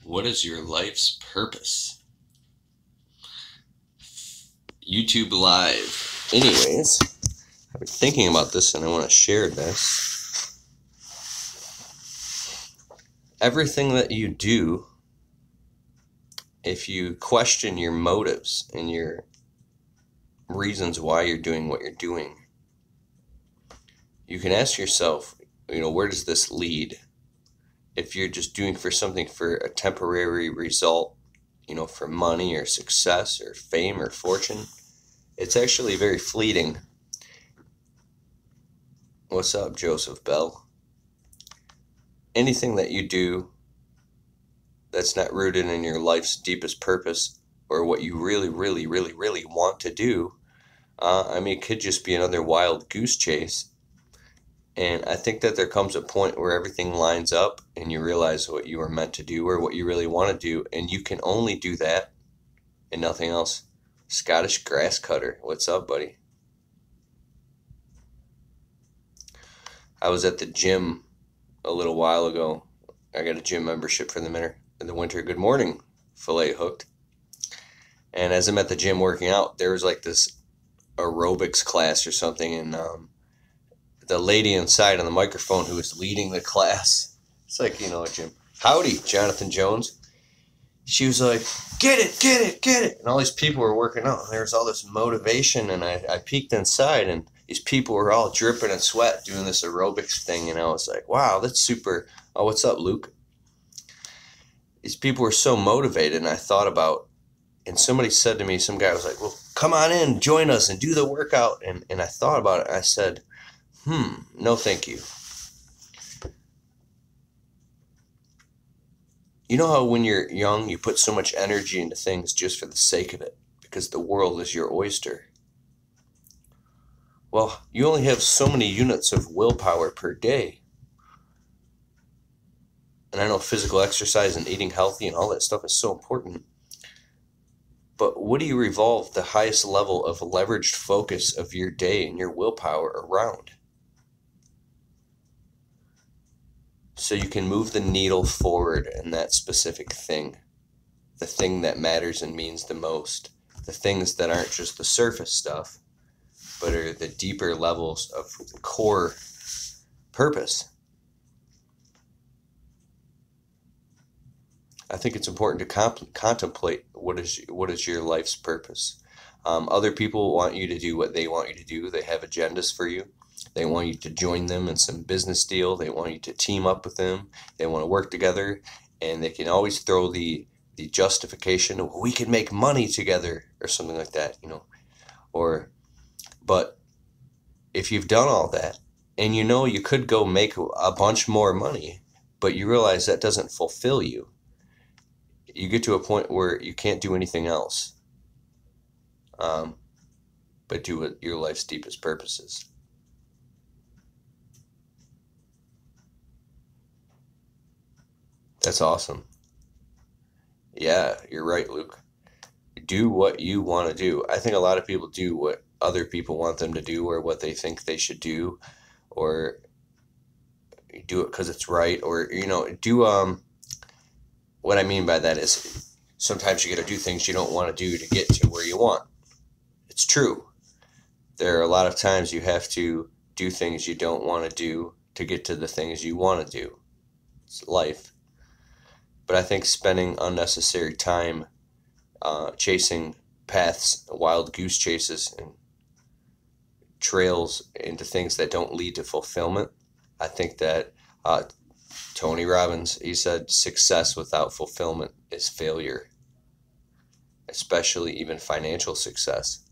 What is your life's purpose? YouTube Live. Anyways, I've been thinking about this and I want to share this. Everything that you do, if you question your motives and your reasons why you're doing what you're doing, you can ask yourself, where does this lead? If you're just doing for something for a temporary result, for money or success or fame or fortune, it's actually very fleeting. What's up, Joseph Bell? Anything that you do that's not rooted in your life's deepest purpose or what you really, really, really, really want to do, it could just be another wild goose chase. And I think that there comes a point where everything lines up and you realize what you were meant to do or what you really want to do, and you can only do that and nothing else. Scottish grass cutter, what's up, buddy? I was at the gym a little while ago. I got a gym membership for the winter. Good morning, Filet Hooked. And as I'm at the gym working out, there was like this aerobics class or something, and the lady inside on the microphone who was leading the class, it's like, a gym. Howdy, Jonathan Jones. She was like, get it, get it, get it. And all these people were working out. And there was all this motivation. And I peeked inside, and these people were all dripping in sweat doing this aerobics thing. And I was like, wow, that's super. Oh, what's up, Luke? These people were so motivated. And I thought about, and somebody said to me, some guy was like, well, come on in, join us and do the workout. And I thought about it. I said, no, thank you. You know how when you're young, you put so much energy into things just for the sake of it, because the world is your oyster? Well, you only have so many units of willpower per day. And I know physical exercise and eating healthy and all that stuff is so important. But what do you revolve the highest level of leveraged focus of your day and your willpower around? So you can move the needle forward in that specific thing, the thing that matters and means the most, the things that aren't just the surface stuff, but are the deeper levels of the core purpose. I think it's important to contemplate what is your life's purpose. Other people want you to do what they want you to do. They have agendas for you. They want you to join them in some business deal. They want you to team up with them. They want to work together, and they can always throw the justification of, we can make money together or something like that, but if you've done all that and you could go make a bunch more money, but you realize that doesn't fulfill you, you get to a point where you can't do anything else but do what your life's deepest purpose is. That's awesome. Yeah, you're right, Luke. Do what you want to do. I think a lot of people do what other people want them to do or what they think they should do, or do it because it's right, or, what I mean by that is sometimes you got to do things you don't want to do to get to where you want. It's true. There are a lot of times you have to do things you don't want to do to get to the things you want to do. It's life. But I think spending unnecessary time chasing paths, wild goose chases, and trails into things that don't lead to fulfillment, I think that Tony Robbins, he said, success without fulfillment is failure, especially even financial success.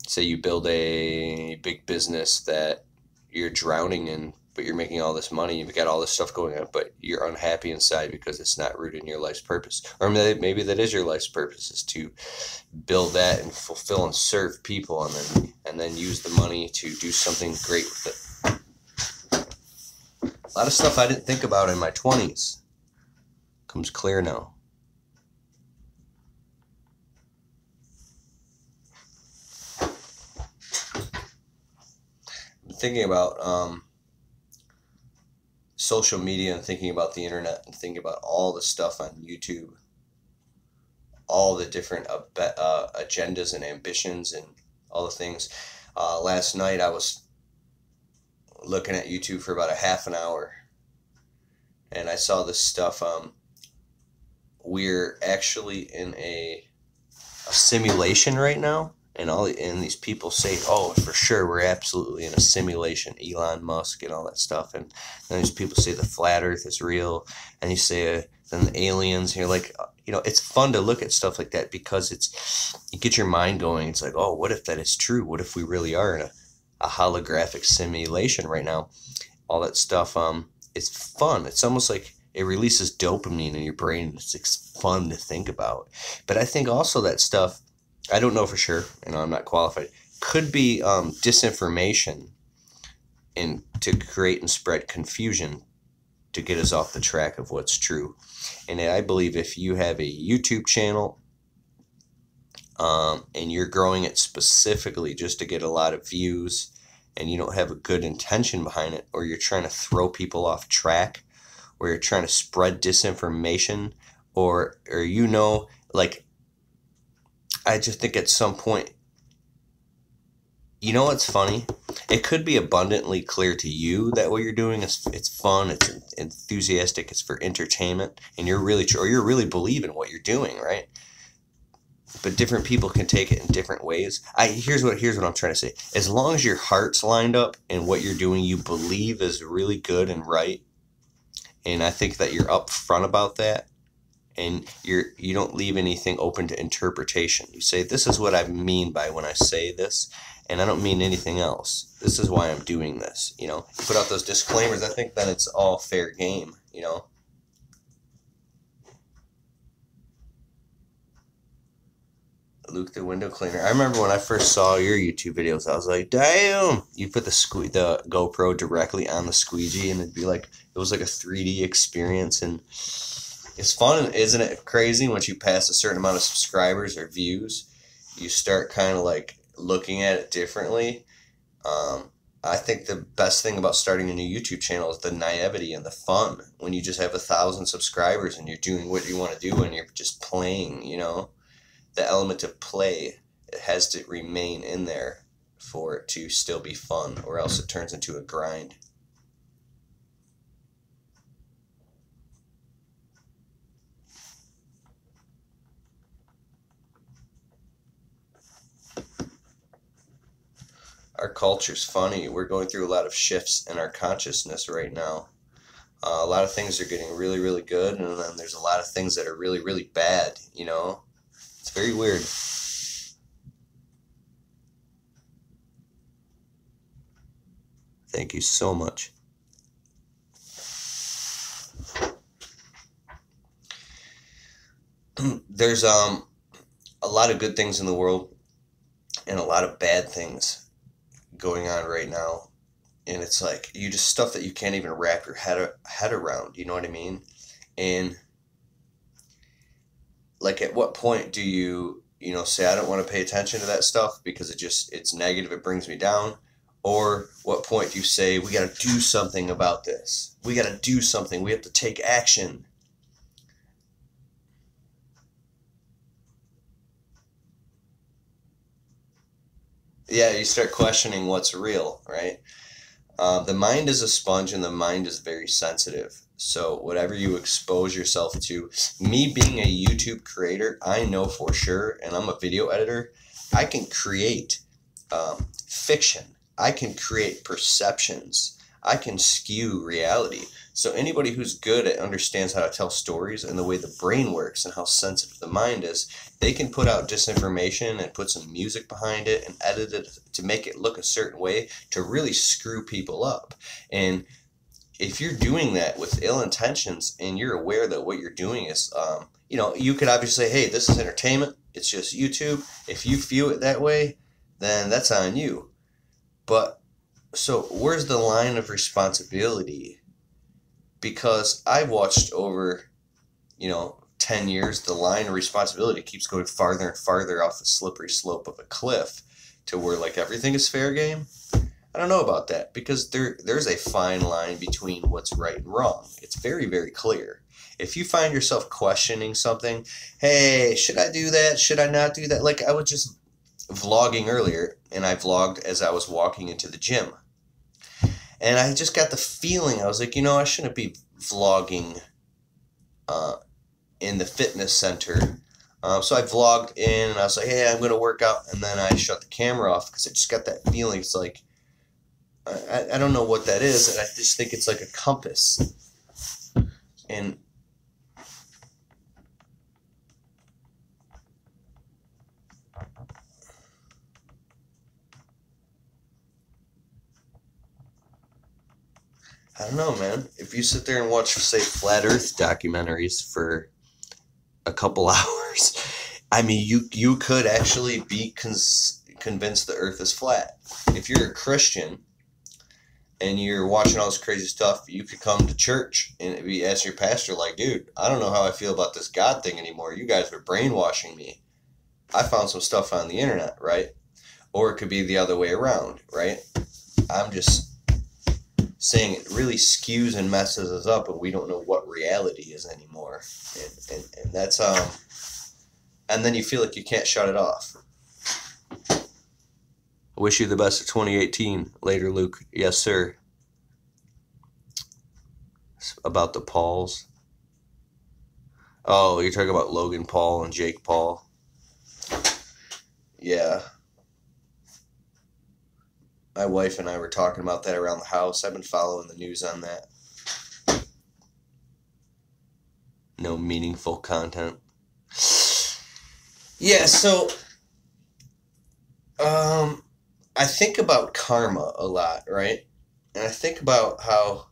Say you build a big business that you're drowning in, but you're making all this money, you've got all this stuff going on, but you're unhappy inside because it's not rooted in your life's purpose. Or maybe that is your life's purpose, is to build that and fulfill and serve people, and then use the money to do something great with it. A lot of stuff I didn't think about in my 20s comes clear now. I'm thinking about social media and thinking about the internet and thinking about all the stuff on YouTube, all the different agendas and ambitions and all the things. Last night I was looking at YouTube for about a half an hour, and I saw this stuff. We're actually in a simulation right now, and these people say, "Oh, for sure, we're absolutely in a simulation." Elon Musk and all that stuff, and then these people say the flat Earth is real, and you say then the aliens. And you're like, it's fun to look at stuff like that because you get your mind going. It's like, oh, what if that is true? What if we really are in a holographic simulation right now? All that stuff. It's fun. It's almost like it releases dopamine in your brain. It's fun to think about. But I think also that stuff, I don't know for sure, I'm not qualified, could be disinformation and to create and spread confusion to get us off the track of what's true. And I believe if you have a YouTube channel and you're growing it specifically just to get a lot of views, and you don't have a good intention behind it, or you're trying to throw people off track, or you're trying to spread disinformation, or like, I just think at some point, what's funny? It could be abundantly clear to you that what you're doing it's fun, it's enthusiastic, it's for entertainment, and you're really believe in what you're doing, right? But different people can take it in different ways. Here's what I'm trying to say. As long as your heart's lined up and what you're doing you believe is really good and right, and I think that you're upfront about that, and you don't leave anything open to interpretation. You say, this is what I mean by when I say this, and I don't mean anything else. This is why I'm doing this. You put out those disclaimers. I think then it's all fair game. Luke the window cleaner. I remember when I first saw your YouTube videos, I was like, damn! You put the GoPro directly on the squeegee, and it was like a 3D experience, and it's fun, isn't it crazy? Once you pass a certain amount of subscribers or views, you start kind of like looking at it differently. I think the best thing about starting a new YouTube channel is the naivety and the fun. When you just have 1,000 subscribers and you're doing what you want to do and you're just playing, the element of play, it has to remain in there for it to still be fun, or else it turns into a grind. Our culture's funny. We're going through a lot of shifts in our consciousness right now. A lot of things are getting really, really good, and then there's a lot of things that are really, really bad, It's very weird. Thank you so much. There's a lot of good things in the world and a lot of bad things going on right now. And it's like, stuff that you can't even wrap your head around, you know what I mean? And like, at what point do you, say, I don't want to pay attention to that stuff because it's negative, it brings me down? Or what point do you say, we got to do something about this? We got to do something. We have to take action. Yeah, you start questioning what's real, right? The mind is a sponge, and the mind is very sensitive. So whatever you expose yourself to, me being a YouTube creator, I know for sure, and I'm a video editor, I can create fiction. I can create perceptions. I can skew reality. So anybody who's good at understands how to tell stories and the way the brain works and how sensitive the mind is, they can put out disinformation and put some music behind it and edit it to make it look a certain way to really screw people up. And if you're doing that with ill intentions and you're aware that what you're doing is, you could obviously say, hey, this is entertainment. It's just YouTube. If you view it that way, then that's on you. But so where's the line of responsibility? Because I've watched over, 10 years, the line of responsibility keeps going farther and farther off the slippery slope of a cliff to where, like, everything is fair game. I don't know about that, because there's a fine line between what's right and wrong. It's very, very clear. If you find yourself questioning something, hey, should I do that? Should I not do that? Like, I was just vlogging earlier, and I vlogged as I was walking into the gym. And I just got the feeling, I was like, I shouldn't be vlogging in the fitness center. So I vlogged in, and I was like, hey, I'm going to work out. And then I shut the camera off because I just got that feeling. It's like, I don't know what that is. And I just think it's like a compass. And I don't know, man. If you sit there and watch, say, flat Earth documentaries for a couple hours, I mean, you could actually be convinced the Earth is flat. If you're a Christian and you're watching all this crazy stuff, you could come to church and be ask your pastor, like, dude, I don't know how I feel about this God thing anymore. You guys were brainwashing me. I found some stuff on the internet, right? Or it could be the other way around, right? I'm just saying it really skews and messes us up, and we don't know what reality is anymore. And that's and then you feel like you can't shut it off. I wish you the best of 2018. Later, Luke. Yes, sir. It's about the Pauls. Oh, you're talking about Logan Paul and Jake Paul. Yeah. My wife and I were talking about that around the house. I've been following the news on that. No meaningful content. Yeah, so I think about karma a lot, right? And I think about how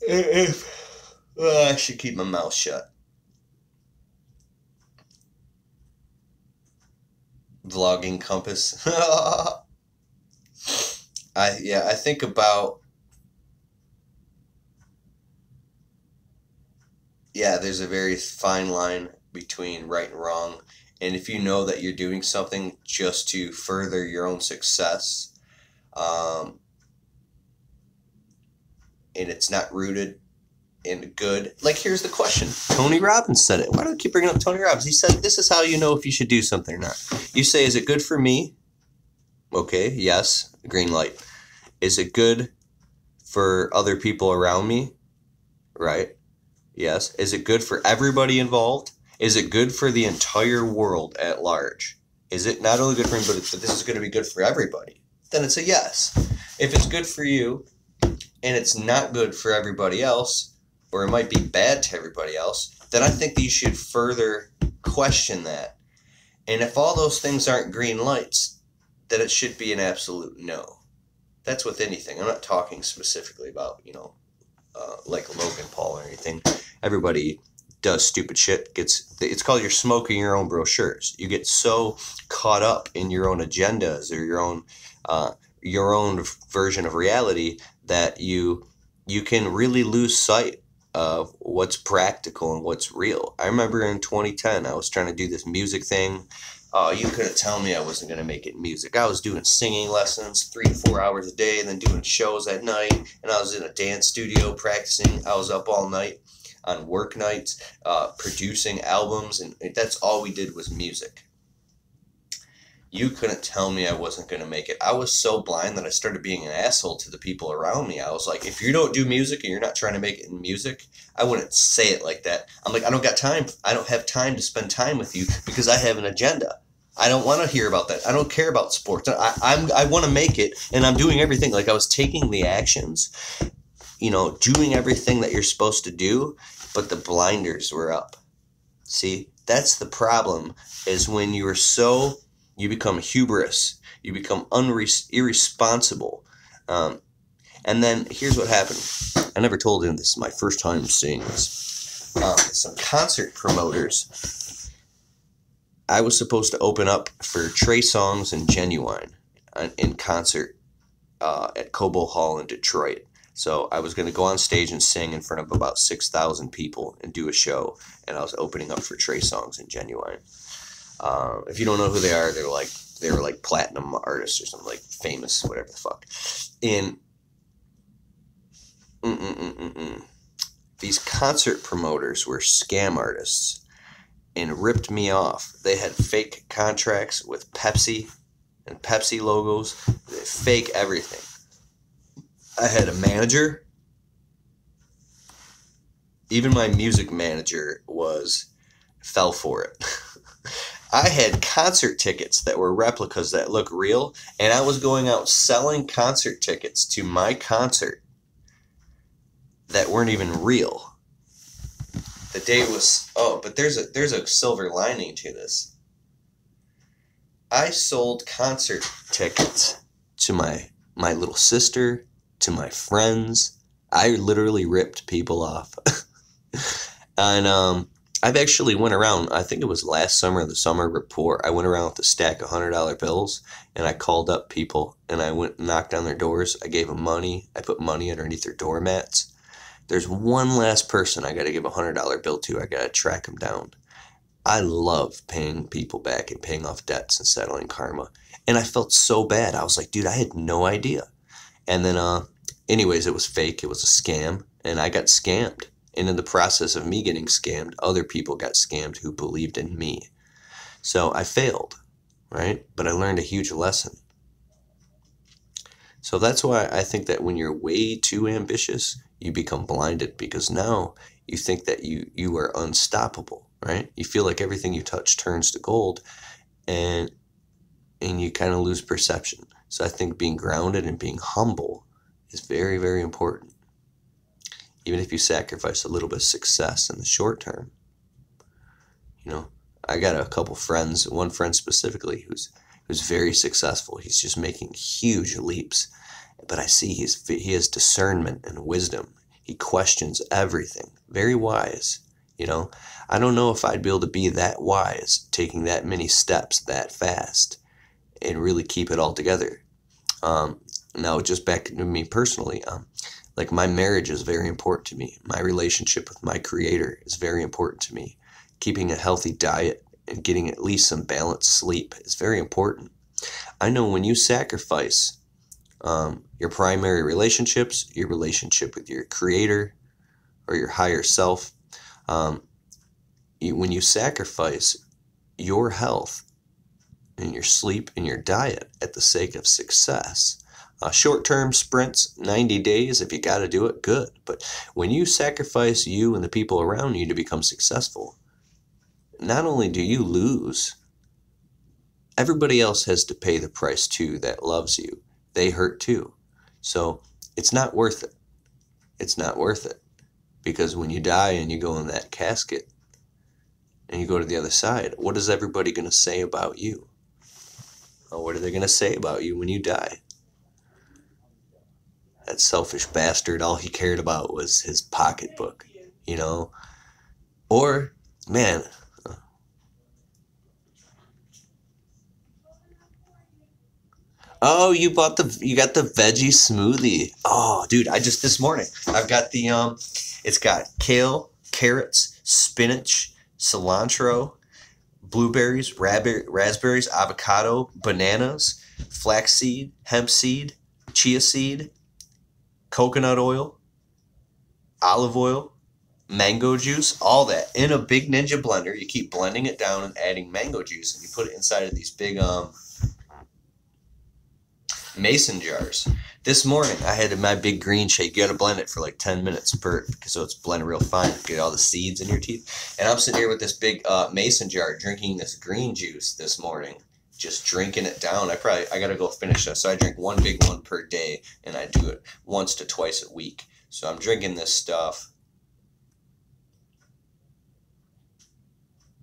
I should keep my mouth shut. Vlogging compass. I think about, there's a very fine line between right and wrong. And if you know that you're doing something just to further your own success, and it's not rooted in good, like, here's the question. Tony Robbins said it. Why do I keep bringing up Tony Robbins? He said, this is how you know if you should do something or not. You say, is it good for me? Okay, yes, green light. Is it good for other people around me? Right? Yes. Is it good for everybody involved? Is it good for the entire world at large? Is it not only good for me, but this is going to be good for everybody? Then it's a yes. If it's good for you and it's not good for everybody else, or it might be bad to everybody else, then I think that you should further question that. And if all those things aren't green lights, then it should be an absolute no. That's with anything. I'm not talking specifically about, like Logan Paul or anything. Everybody does stupid shit. It's called you're smoking your own brochures. You get so caught up in your own agendas or your own version of reality that you can really lose sight of what's practical and what's real. I remember in 2010, I was trying to do this music thing. Oh, you couldn't tell me I wasn't going to make it in music. I was doing singing lessons 3 to 4 hours a day, and then doing shows at night, and I was in a dance studio practicing. I was up all night on work nights, producing albums, and that's all we did was music. You couldn't tell me I wasn't going to make it. I was so blind that I started being an asshole to the people around me. I was like, if you don't do music and you're not trying to make it in music, I wouldn't say it like that. I'm like, I don't got time. I don't have time to spend time with you because I have an agenda. I don't want to hear about that. I don't care about sports. I want to make it, and I'm doing everything. Like, I was taking the actions, doing everything that you're supposed to do, but the blinders were up. See, that's the problem, is when you become hubris, you become irresponsible. And then here's what happened. I never told him this is my first time seeing this. Some concert promoters, I was supposed to open up for Trey Songz and Genuine in concert at Cobo Hall in Detroit. So I was going to go on stage and sing in front of about 6,000 people and do a show, and I was opening up for Trey Songz and Genuine. If you don't know who they are, they're like They were like platinum artists or something, like famous, whatever the fuck. And these concert promoters were scam artists and ripped me off. They had fake contracts with Pepsi and Pepsi logos, fake everything. I had a manager. Even my music manager fell for it. I had concert tickets that were replicas that look real, and I was going out selling concert tickets to my concert that weren't even real. The day was, but there's a silver lining to this. I sold concert tickets to my little sister, to my friends. I literally ripped people off. And I've actually went around, I think it was last summer, the summer before, I went around with a stack of $100 bills, and I called up people, and I went and knocked on their doors. I gave them money. I put money underneath their doormats. There's one last person I got to give a $100 bill to. I got to track them down. I love paying people back and paying off debts and settling karma. And I felt so bad. I was like, dude, I had no idea. And then, anyways, it was fake. It was a scam, and I got scammed. And in the process of me getting scammed, other people got scammed who believed in me. So I failed, right? But I learned a huge lesson. So that's why I think that when you're way too ambitious, you become blinded, because now you think that you are unstoppable, right? You feel like everything you touch turns to gold, and you kind of lose perception. So I think being grounded and being humble is very, very important. Even if you sacrifice a little bit of success in the short term. You know, I got a couple friends, one friend specifically who's very successful. He's just making huge leaps. But I see he has discernment and wisdom. He questions everything. Very wise. You know, I don't know if I'd be able to be that wise, taking that many steps that fast and really keep it all together. Now, just back to me personally, like my marriage is very important to me. My relationship with my creator is very important to me. Keeping a healthy diet and getting at least some balanced sleep is very important. I know when you sacrifice your primary relationships, your relationship with your creator or your higher self, when you sacrifice your health and your sleep and your diet at the sake of success, short-term sprints, 90 days, if you got to do it, good. But when you sacrifice you and the people around you to become successful, not only do you lose, everybody else has to pay the price too that loves you. They hurt too. So it's not worth it. It's not worth it. Because when you die and you go in that casket and you go to the other side, what is everybody going to say about you? Or what are they going to say about you when you die? That selfish bastard, all he cared about was his pocketbook, you know? Or, man, oh, you got the veggie smoothie. Oh, dude, this morning, I've got it's got kale, carrots, spinach, cilantro, blueberries, raspberries, avocado, bananas, flaxseed, hemp seed, chia seed, coconut oil, olive oil, mango juice, all that in a big Ninja blender. You keep blending it down and adding mango juice, and you put it inside of these big mason jars. This morning I had my big green shake. You got to blend it for like 10 minutes so it's blended real fine. Get all the seeds in your teeth. And I'm sitting here with this big mason jar drinking this green juice this morning. Just drinking it down. I got to go finish this. So I drink one big one per day, and I do it once to twice a week. So I'm drinking this stuff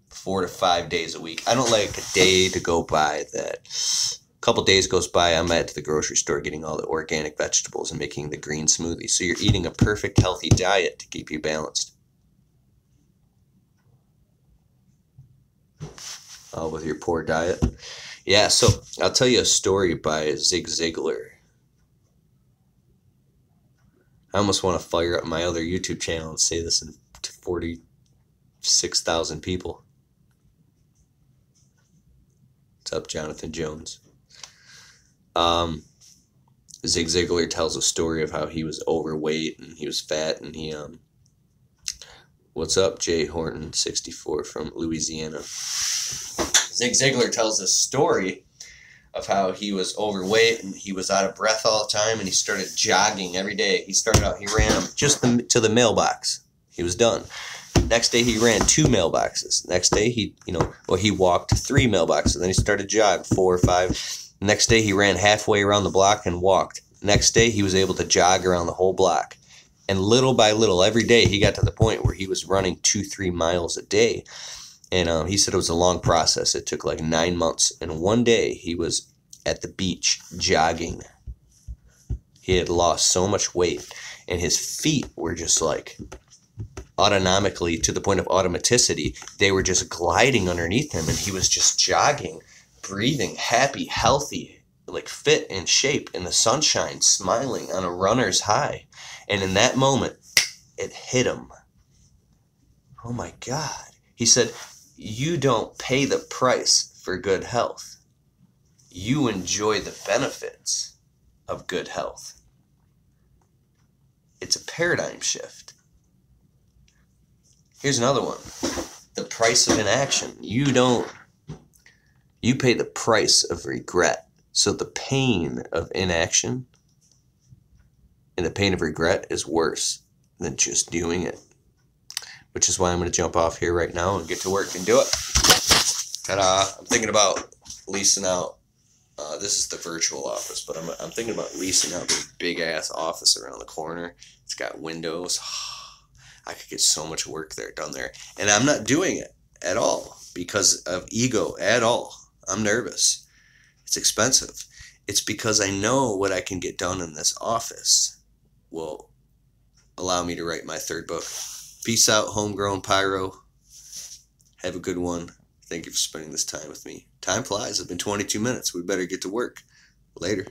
4 to 5 days a week. I don't like a day to go by that a couple days goes by, I'm at the grocery store getting all the organic vegetables and making the green smoothie. So you're eating a perfect healthy diet to keep you balanced. With your poor diet. Yeah, so I'll tell you a story by Zig Ziglar. I almost want to fire up my other YouTube channel and say this to 46,000 people. What's up, Jonathan Jones? Zig Ziglar tells a story of how he was overweight and he was fat, and he what's up, Jay Horton 64 from Louisiana? Zig Ziglar tells a story of how he was overweight and he was out of breath all the time, and he started jogging every day. He started out, he ran just to the mailbox. He was done. Next day he ran 2 mailboxes. Next day he walked 3 mailboxes. Then he started jog 4 or 5. Next day he ran halfway around the block and walked. Next day he was able to jog around the whole block. And little by little, every day he got to the point where he was running 2-3 miles a day. And he said it was a long process. It took like 9 months. And one day he was at the beach jogging. He had lost so much weight, and his feet were just like autonomically, to the point of automaticity, they were just gliding underneath him, and he was just jogging, breathing, happy, healthy, like fit in shape in the sunshine, smiling on a runner's high. And in that moment, it hit him. Oh my God. He said, you don't pay the price for good health. You enjoy the benefits of good health. It's a paradigm shift. Here's another one. The price of inaction. You pay the price of regret. So the pain of inaction and the pain of regret is worse than just doing it. Which is why I'm going to jump off here right now and get to work and do it. Ta-da! I'm thinking about leasing out. This is the virtual office, but I'm thinking about leasing out this big-ass office around the corner. It's got windows. I could get so much work done there. And I'm not doing it at all because of ego at all. I'm nervous. It's expensive. It's because I know what I can get done in this office will allow me to write my 3rd book. Peace out, homegrown pyro. Have a good one. Thank you for spending this time with me. Time flies. It's been 22 minutes. We better get to work. Later.